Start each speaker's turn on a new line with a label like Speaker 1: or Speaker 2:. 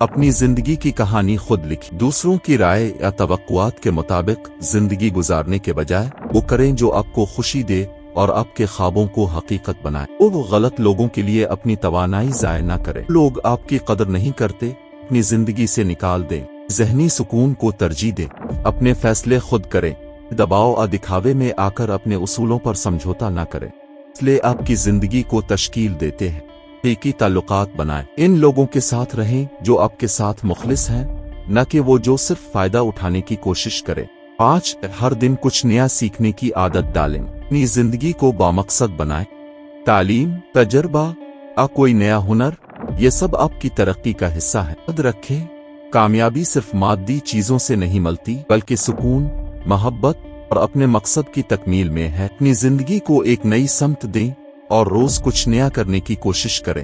Speaker 1: अपनी जिंदगी की कहानी खुद लिखें। दूसरों की राय या तवक्कुआत के मुताबिक जिंदगी गुजारने के बजाय वो करें जो आपको खुशी दे और आपके ख्वाबों को हकीकत बनाए। वो गलत लोगों के लिए अपनी तवानाई ज़ाया ना करें। लोग आपकी कदर नहीं करते, अपनी जिंदगी से निकाल दें। ज़हनी सुकून को तरजीह दें। अपने फैसले खुद करें। दबाव और दिखावे में आकर अपने उसूलों पर समझौता ना करें। इसलिए आपकी जिंदगी को तश्कील देते हैं। हकीकी ताल्लुकात बनाएं। इन लोगों के साथ रहें जो आपके साथ मुखलिस हैं, न कि वो जो सिर्फ फायदा उठाने की कोशिश करें। 5 हर दिन कुछ नया सीखने की आदत डालें। अपनी जिंदगी को बामकसद बनाएं। तालीम, तजर्बा या कोई नया हुनर, ये सब आपकी तरक्की का हिस्सा है। याद रखें, कामयाबी सिर्फ मादी चीजों से नहीं मिलती, बल्कि सुकून, मोहब्बत और अपने मकसद की तकमील में है। अपनी जिंदगी को एक नई समत दें और रोज कुछ नया करने की कोशिश करें।